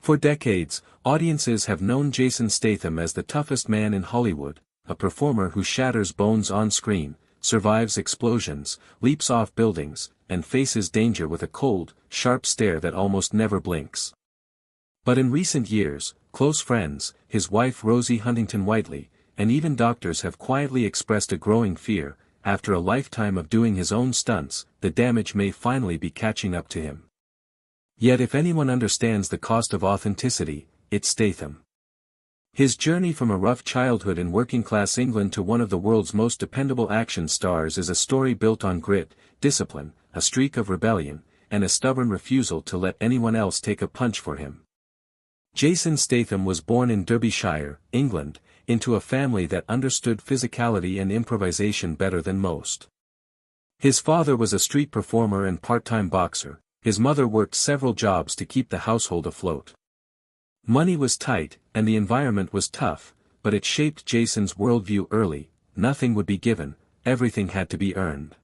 For decades, audiences have known Jason Statham as the toughest man in Hollywood, a performer who shatters bones on screen, survives explosions, leaps off buildings, and faces danger with a cold, sharp stare that almost never blinks. But in recent years, close friends, his wife Rosie Huntington-Whiteley, and even doctors have quietly expressed a growing fear, after a lifetime of doing his own stunts, the damage may finally be catching up to him. Yet if anyone understands the cost of authenticity, it's Statham. His journey from a rough childhood in working-class England to one of the world's most dependable action stars is a story built on grit, discipline, a streak of rebellion, and a stubborn refusal to let anyone else take a punch for him. Jason Statham was born in Derbyshire, England, into a family that understood physicality and improvisation better than most. His father was a street performer and part-time boxer. His mother worked several jobs to keep the household afloat. Money was tight, and the environment was tough, but it shaped Jason's worldview early. Nothing would be given, everything had to be earned.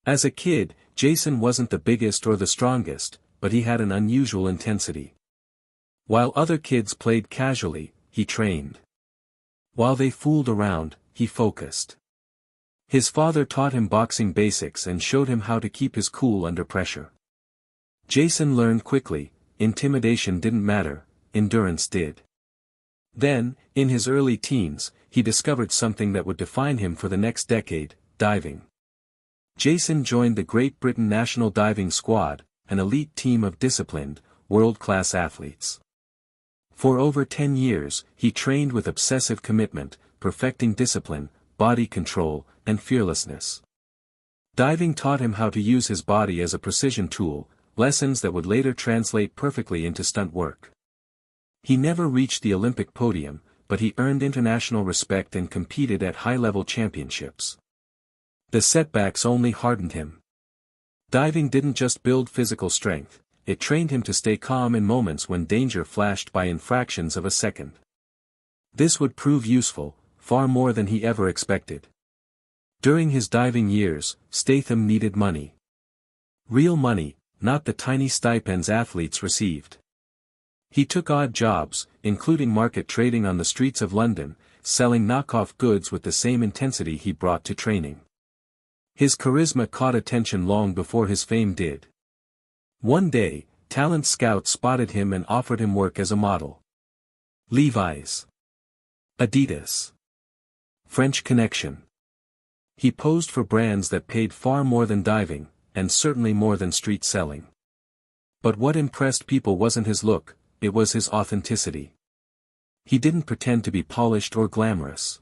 As a kid, Jason wasn't the biggest or the strongest, but he had an unusual intensity. While other kids played casually, he trained. While they fooled around, he focused. His father taught him boxing basics and showed him how to keep his cool under pressure. Jason learned quickly, intimidation didn't matter, endurance did. Then, in his early teens, he discovered something that would define him for the next decade: diving. Jason joined the Great Britain National Diving Squad, an elite team of disciplined, world-class athletes. For over 10 years, he trained with obsessive commitment, perfecting discipline, body control, and fearlessness. Diving taught him how to use his body as a precision tool, lessons that would later translate perfectly into stunt work. He never reached the Olympic podium, but he earned international respect and competed at high-level championships. The setbacks only hardened him. Diving didn't just build physical strength, it trained him to stay calm in moments when danger flashed by in fractions of a second. This would prove useful, far more than he ever expected. During his diving years, Statham needed money. Real money, not the tiny stipends athletes received. He took odd jobs, including market trading on the streets of London, selling knockoff goods with the same intensity he brought to training. His charisma caught attention long before his fame did. One day, talent scouts spotted him and offered him work as a model. Levi's, Adidas, French Connection. He posed for brands that paid far more than diving, and certainly more than street selling. But what impressed people wasn't his look, it was his authenticity. He didn't pretend to be polished or glamorous.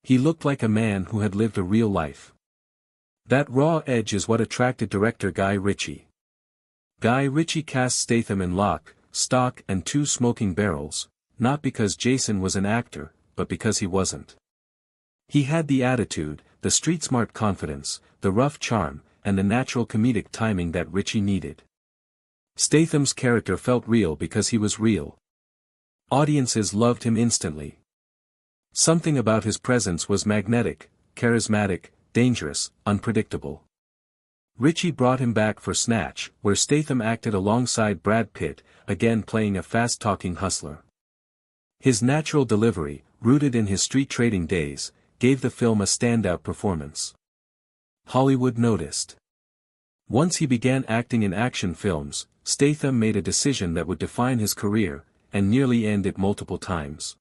He looked like a man who had lived a real life. That raw edge is what attracted director Guy Ritchie. Guy Ritchie cast Statham in Lock, Stock and Two Smoking Barrels, not because Jason was an actor, but because he wasn't. He had the attitude, the street-smart confidence, the rough charm, and the natural comedic timing that Ritchie needed. Statham's character felt real because he was real. Audiences loved him instantly. Something about his presence was magnetic, charismatic, dangerous, unpredictable. Ritchie brought him back for Snatch, where Statham acted alongside Brad Pitt, again playing a fast-talking hustler. His natural delivery, rooted in his street trading days, gave the film a standout performance. Hollywood noticed. Once he began acting in action films, Statham made a decision that would define his career, and nearly end it multiple times.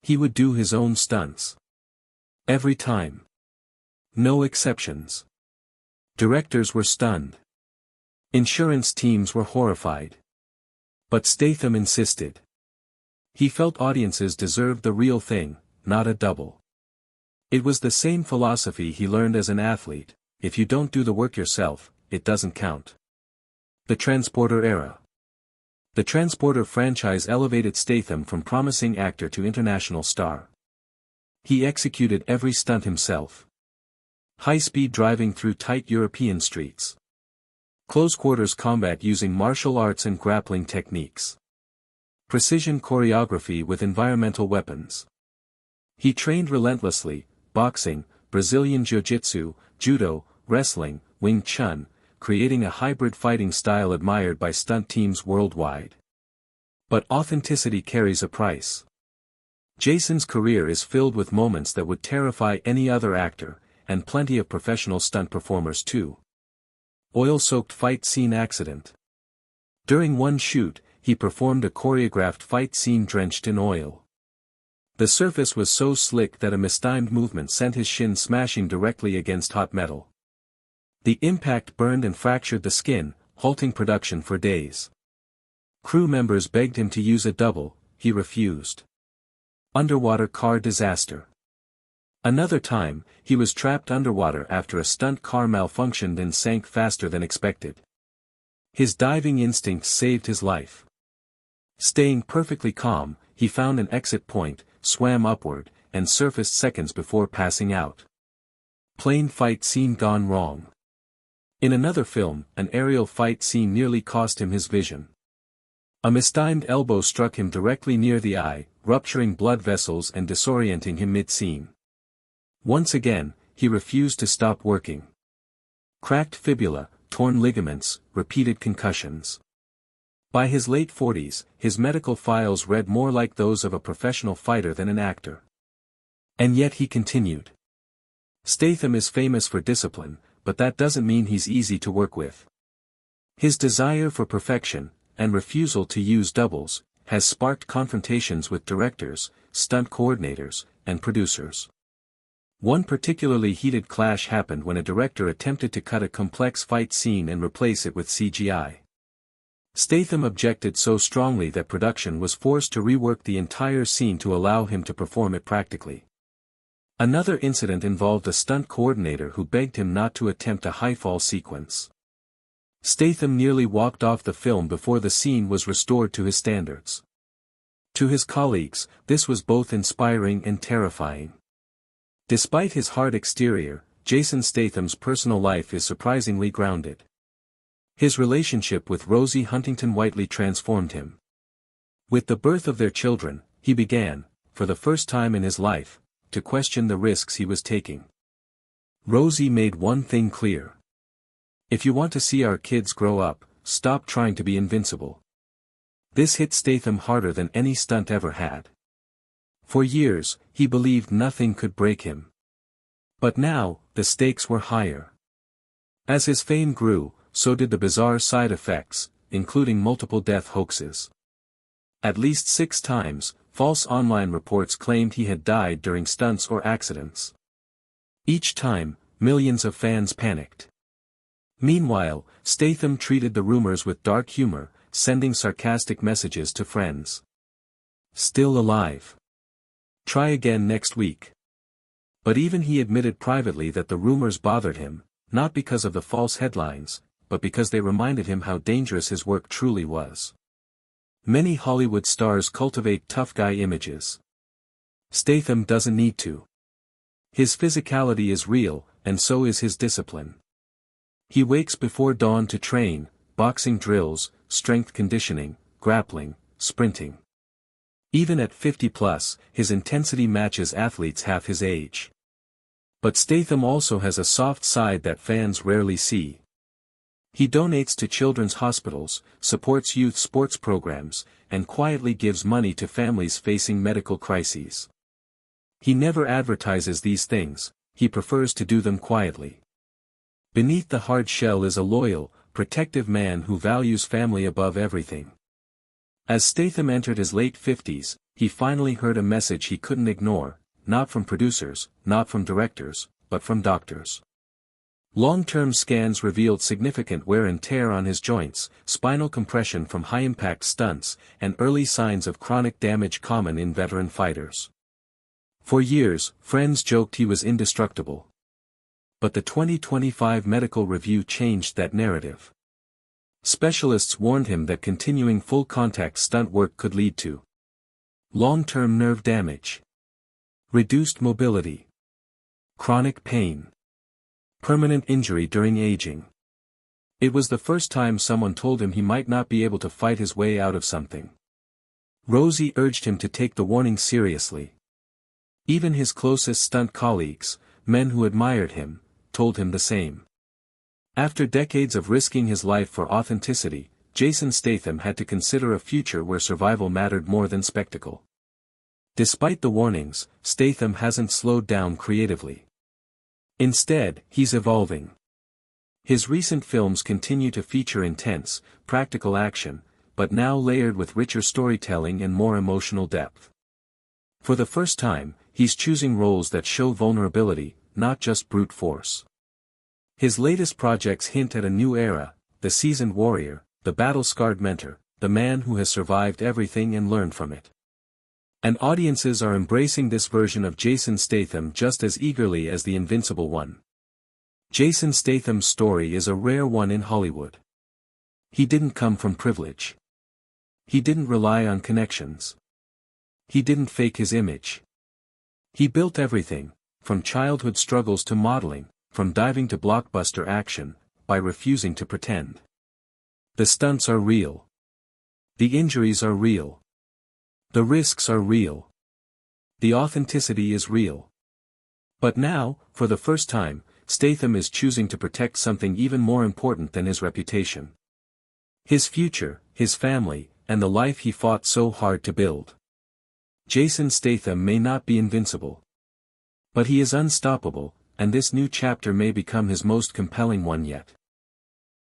He would do his own stunts. Every time. No exceptions. Directors were stunned. Insurance teams were horrified. But Statham insisted. He felt audiences deserved the real thing, not a double. It was the same philosophy he learned as an athlete: if you don't do the work yourself, it doesn't count. The Transporter era. The Transporter franchise elevated Statham from promising actor to international star. He executed every stunt himself. High-speed driving through tight European streets. Close-quarters combat using martial arts and grappling techniques. Precision choreography with environmental weapons. He trained relentlessly: boxing, Brazilian jiu-jitsu, judo, wrestling, Wing Chun, creating a hybrid fighting style admired by stunt teams worldwide. But authenticity carries a price. Jason's career is filled with moments that would terrify any other actor, and plenty of professional stunt performers too. Oil-soaked fight scene accident. During one shoot, he performed a choreographed fight scene drenched in oil. The surface was so slick that a mistimed movement sent his shin smashing directly against hot metal. The impact burned and fractured the skin, halting production for days. Crew members begged him to use a double, he refused. Underwater car disaster. Another time, he was trapped underwater after a stunt car malfunctioned and sank faster than expected. His diving instincts saved his life. Staying perfectly calm, he found an exit point, swam upward, and surfaced seconds before passing out. Plane fight scene gone wrong. In another film, an aerial fight scene nearly cost him his vision. A mistimed elbow struck him directly near the eye, rupturing blood vessels and disorienting him mid-scene. Once again, he refused to stop working. Cracked fibula, torn ligaments, repeated concussions. By his late 40s, his medical files read more like those of a professional fighter than an actor. And yet he continued. Statham is famous for discipline, but that doesn't mean he's easy to work with. His desire for perfection, and refusal to use doubles, has sparked confrontations with directors, stunt coordinators, and producers. One particularly heated clash happened when a director attempted to cut a complex fight scene and replace it with CGI. Statham objected so strongly that production was forced to rework the entire scene to allow him to perform it practically. Another incident involved a stunt coordinator who begged him not to attempt a high-fall sequence. Statham nearly walked off the film before the scene was restored to his standards. To his colleagues, this was both inspiring and terrifying. Despite his hard exterior, Jason Statham's personal life is surprisingly grounded. His relationship with Rosie Huntington-Whiteley transformed him. With the birth of their children, he began, for the first time in his life, to question the risks he was taking. Rosie made one thing clear. If you want to see our kids grow up, stop trying to be invincible. This hit Statham harder than any stunt ever had. For years, he believed nothing could break him. But now, the stakes were higher. As his fame grew, so did the bizarre side effects, including multiple death hoaxes. At least 6 times, false online reports claimed he had died during stunts or accidents. Each time, millions of fans panicked. Meanwhile, Statham treated the rumors with dark humor, sending sarcastic messages to friends. Still alive. Try again next week. But even he admitted privately that the rumors bothered him, not because of the false headlines, but because they reminded him how dangerous his work truly was. Many Hollywood stars cultivate tough guy images. Statham doesn't need to. His physicality is real, and so is his discipline. He wakes before dawn to train, boxing drills, strength conditioning, grappling, sprinting. Even at 50+, his intensity matches athletes half his age. But Statham also has a soft side that fans rarely see. He donates to children's hospitals, supports youth sports programs, and quietly gives money to families facing medical crises. He never advertises these things, he prefers to do them quietly. Beneath the hard shell is a loyal, protective man who values family above everything. As Statham entered his late 50s, he finally heard a message he couldn't ignore, not from producers, not from directors, but from doctors. Long-term scans revealed significant wear and tear on his joints, spinal compression from high-impact stunts, and early signs of chronic damage common in veteran fighters. For years, friends joked he was indestructible. But the 2025 medical review changed that narrative. Specialists warned him that continuing full-contact stunt work could lead to long-term nerve damage, reduced mobility, chronic pain, permanent injury during aging. It was the first time someone told him he might not be able to fight his way out of something. Rosie urged him to take the warning seriously. Even his closest stunt colleagues, men who admired him, told him the same. After decades of risking his life for authenticity, Jason Statham had to consider a future where survival mattered more than spectacle. Despite the warnings, Statham hasn't slowed down creatively. Instead, he's evolving. His recent films continue to feature intense, practical action, but now layered with richer storytelling and more emotional depth. For the first time, he's choosing roles that show vulnerability, not just brute force. His latest projects hint at a new era, the seasoned warrior, the battle-scarred mentor, the man who has survived everything and learned from it. And audiences are embracing this version of Jason Statham just as eagerly as the invincible one. Jason Statham's story is a rare one in Hollywood. He didn't come from privilege. He didn't rely on connections. He didn't fake his image. He built everything, from childhood struggles to modeling, from diving to blockbuster action, by refusing to pretend. The stunts are real. The injuries are real. The risks are real. The authenticity is real. But now, for the first time, Statham is choosing to protect something even more important than his reputation. His future, his family, and the life he fought so hard to build. Jason Statham may not be invincible. But he is unstoppable, and this new chapter may become his most compelling one yet.